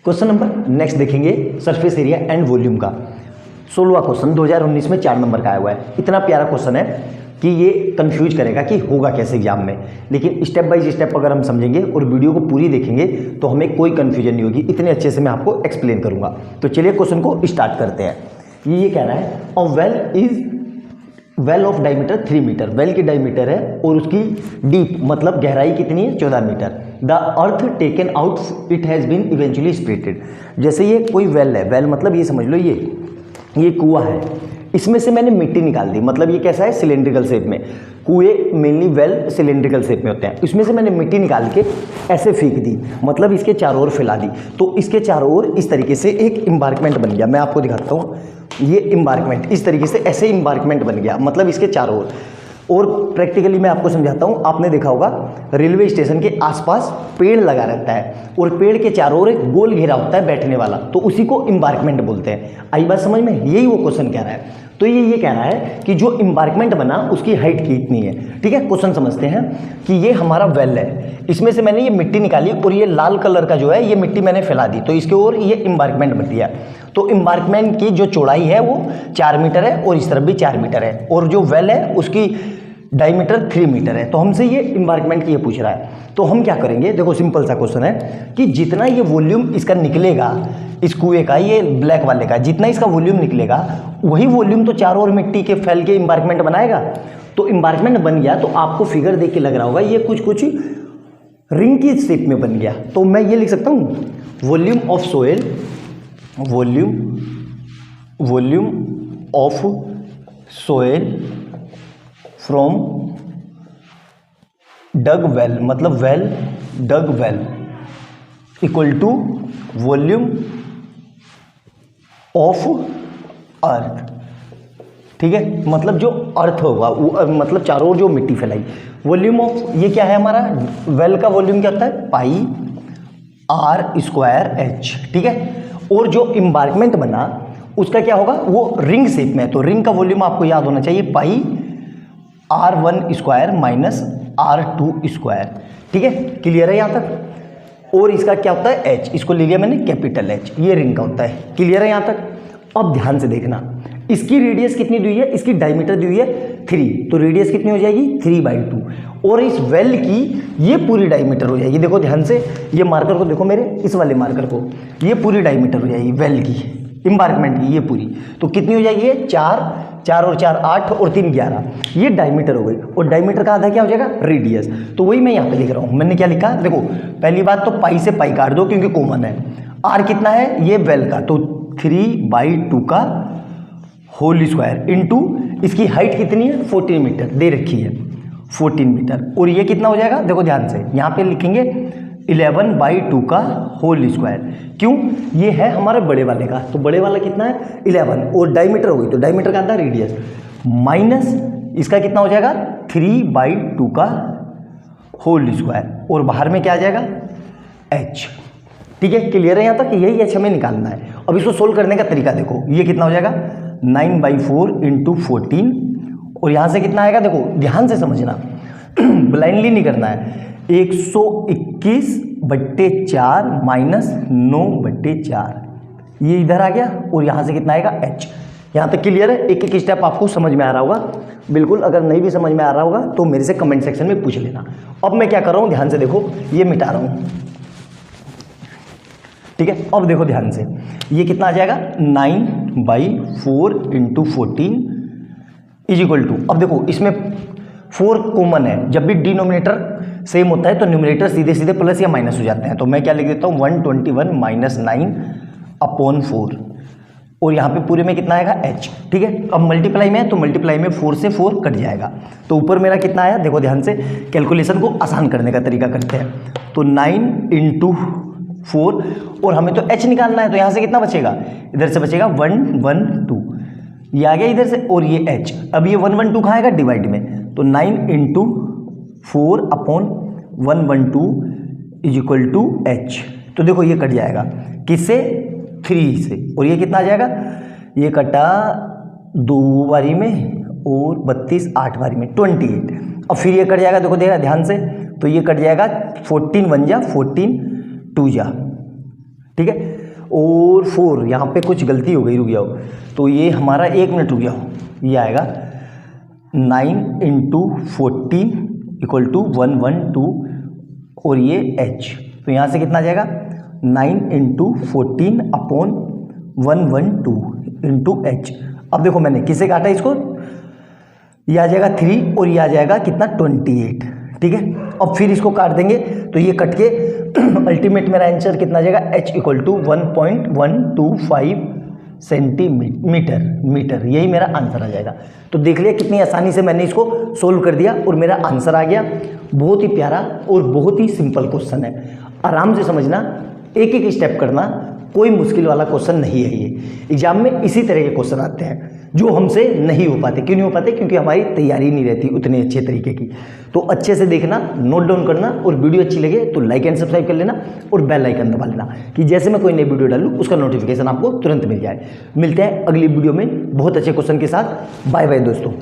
Question number next देखेंगे surface area and volume का 16वां question 2019 में 4 नंबर का आया हुआ है। इतना प्यारा क्वेश्चन है कि ये कंफ्यूज करेगा कि होगा कैसे एग्जाम में, लेकिन स्टेप बाय स्टेप अगर हम समझेंगे और वीडियो को पूरी देखेंगे तो हमें कोई कंफ्यूजन नहीं होगी। इतने अच्छे से मैं आपको एक्सप्लेन करूंगा। तो चलिए क्वेश्चन को स्टार्ट करते हैं। ये कह रहा है a well is well of diameter 3 metre. Well की डायमीटर है और उसकी डीप मतलब गहराई कितनी है 14 metre. The earth taken out it has been eventually splitted. जैसे ये कोई वेल है, वेल मतलब ये समझ लो ये कुआं है, इसमें से मैंने मिट्टी निकाल दी, मतलब ये कैसा है सिलेंड्रिकल शेप में। कुएं मेनली वेल सिलेंड्रिकल शेप में होते हैं। इसमें से मैंने मिट्टी निकाल के ऐसे फेंक दी, मतलब इसके चारों ओर फैला दी, तो इसके चारों ओर इस तरीके से एक इम्बार्कमेंट बन गया। मैं आपको दिखाता हूँ, ये इम्बार्कमेंट इस तरीके से ऐसे इम्बार्कमेंट बन गया, मतलब इसके चारों ओर। और प्रैक्टिकली मैं आपको समझाता हूँ। आपने देखा होगा रेलवे स्टेशन के आसपास पेड़ लगा रहता है और पेड़ के चारों ओर एक गोल घेरा होता है बैठने वाला, तो उसी को इम्बार्कमेंट बोलते हैं। आई बात समझ में? यही वो क्वेश्चन कह रहा है। तो ये कह रहा है कि जो इम्बार्कमेंट बना उसकी हाइट कितनी है। ठीक है, क्वेश्चन समझते हैं कि ये हमारा वेल है, इसमें से मैंने ये मिट्टी निकाली और ये लाल कलर का जो है ये मिट्टी मैंने फैला दी, तो इसके ओर ये इम्बार्कमेंट बन गया। तो इम्बार्कमेंट की जो चौड़ाई है वो 4 मीटर है और इस तरफ भी 4 मीटर है, और जो वेल है उसकी डायमीटर 3 मीटर है। तो हमसे ये इन्वायरमेंट की ये पूछ रहा है, तो हम क्या करेंगे? देखो सिंपल सा क्वेश्चन है कि जितना ये वॉल्यूम इसका निकलेगा, इस कुएं का, ये ब्लैक वाले का, जितना इसका वॉल्यूम निकलेगा वही वॉल्यूम तो चारों ओर मिट्टी के फैल के इन्वायरमेंट बनाएगा। तो इन्वायरमेंट बन गया तो आपको फिगर देख के लग रहा होगा ये कुछ रिंग की शेप में बन गया। तो मैं ये लिख सकता हूँ volume of soil, volume of soil from dug well, मतलब well dug well equal to volume of earth. ठीक है, मतलब जो अर्थ होगा वो मतलब चारों ओर जो मिट्टी फैलाई। वॉल्यूम ऑफ ये क्या है हमारा वेल का वॉल्यूम क्या होता है पाई आर स्क्वायर एच। ठीक है, और जो इम्बार्कमेंट बना उसका क्या होगा वो रिंग शेप में, तो रिंग का वॉल्यूम आपको याद होना चाहिए पाई R1 square minus R2 square. ठीक है, क्लियर है यहाँ तक? और इसका क्या होता है H, इसको ले लिया मैंने कैपिटल H, ये रिंग का होता है। क्लियर है यहाँ तक? अब ध्यान से देखना, इसकी रेडियस कितनी दी हुई है, इसकी डायमीटर दी हुई है 3, तो रेडियस कितनी हो जाएगी 3/2, और इस वेल की ये पूरी डायमीटर हो जाएगी। देखो ध्यान से, ये मार्कर को देखो मेरे, इस वाले मार्कर को, ये पूरी डायमीटर हो जाएगी वेल की, इम्बार्कमेंट की ये पूरी। तो कितनी हो जाएगी? 4 और 4 8 और 3 11, ये डायमीटर हो गई। और डायमीटर का आधा क्या हो जाएगा रेडियस। तो वही मैं यहाँ पे लिख रहा हूँ। मैंने क्या लिखा? देखो पहली बात तो पाई से पाई काट दो क्योंकि कॉमन है। आर कितना है ये वेल का, तो 3/2 का होल स्क्वायर इंटू इसकी हाइट कितनी है 14 मीटर दे रखी है, 14 मीटर। और ये कितना हो जाएगा? देखो ध्यान से यहाँ पे लिखेंगे 11/2 का होल स्क्वायर। क्यों? ये है हमारे बड़े वाले का, तो बड़े वाला कितना है 11 और डायमीटर हो गई, तो डायमीटर का आधा रेडियस माइनस इसका कितना हो जाएगा 3/2 का होल स्क्वायर, और बाहर में क्या आ जाएगा h। ठीक है, क्लियर है यहाँ तक? यही h हमें निकालना है। अब इसको सोल्व करने का तरीका देखो, ये कितना हो जाएगा 9/4 इंटू 14, और यहाँ से कितना आएगा? देखो ध्यान से समझना ब्लाइंडली नहीं करना है। 121/4 माइनस 9/4, ये इधर आ गया, और यहाँ से कितना आएगा h। यहाँ तक क्लियर है? एक एक स्टेप आपको समझ में आ रहा होगा बिल्कुल। अगर नहीं भी समझ में आ रहा होगा तो मेरे से कमेंट सेक्शन में पूछ लेना। अब मैं क्या कर रहा हूँ ध्यान से देखो, ये मिटा रहा हूँ। ठीक है, अब देखो ध्यान से, ये कितना आ जाएगा 9/4 इंटू 14 इज इक्वल टू, अब देखो इसमें 4 कॉमन है, जब भी डिनोमिनेटर सेम होता है तो न्यूमरेटर सीधे सीधे प्लस या माइनस हो जाते हैं। तो मैं क्या लिख देता हूँ 121 माइनस 9/4, और यहाँ पे पूरे में कितना आएगा h। ठीक है, अब मल्टीप्लाई में है तो मल्टीप्लाई में 4 से 4 कट जाएगा, तो ऊपर मेरा कितना आया? देखो ध्यान से, कैलकुलेशन को आसान करने का तरीका करते हैं। तो 9 इंटू 4, और हमें तो h निकालना है, तो यहाँ से कितना बचेगा? इधर से बचेगा 112, ये आ गया इधर से, और ये h। अब ये 112 कहाँ आएगा डिवाइड में, तो 9 into 4/112 is equal to h। तो देखो ये कट जाएगा किससे? 3 से, और ये कितना आ जाएगा? ये कटा 2 बारी में और 32 8 बारी में 28। अब फिर ये कट जाएगा, देखो देखा ध्यान से, तो ये कट जाएगा 14 1 जा 14 2 जा ठीक है। और 4 यहाँ पे कुछ गलती हो गई, रुक जाओ, तो ये हमारा 1 मिनट रुक जाओ, ये आएगा 9 × 14 = 112 और ये h, तो यहाँ से कितना आ जाएगा 9 × 14 / 112 × h। अब देखो मैंने किसे काटा इसको, ये आ जाएगा 3 और ये आ जाएगा कितना 28, ठीक है। अब फिर इसको काट देंगे तो ये कट के अल्टीमेट मेरा आंसर कितना आ जाएगा h = 1.125 सेंटीमीटर, यही मेरा आंसर आ जाएगा। तो देख लिया कितनी आसानी से मैंने इसको सोल्व कर दिया और मेरा आंसर आ गया। बहुत ही प्यारा और बहुत ही सिंपल क्वेश्चन है, आराम से समझना, एक एक स्टेप करना, कोई मुश्किल वाला क्वेश्चन नहीं है ये। एग्जाम में इसी तरह के क्वेश्चन आते हैं जो हमसे नहीं हो पाते। क्यों नहीं हो पाते? क्योंकि हमारी तैयारी नहीं रहती उतने अच्छे तरीके की। तो अच्छे से देखना, नोट डाउन करना, और वीडियो अच्छी लगे तो लाइक एंड सब्सक्राइब कर लेना और बेल आइकन दबा लेना कि जैसे मैं कोई नई वीडियो डालूँ उसका नोटिफिकेशन आपको तुरंत मिल जाए। मिलते हैं अगली वीडियो में बहुत अच्छे क्वेश्चन के साथ। बाय बाय दोस्तों।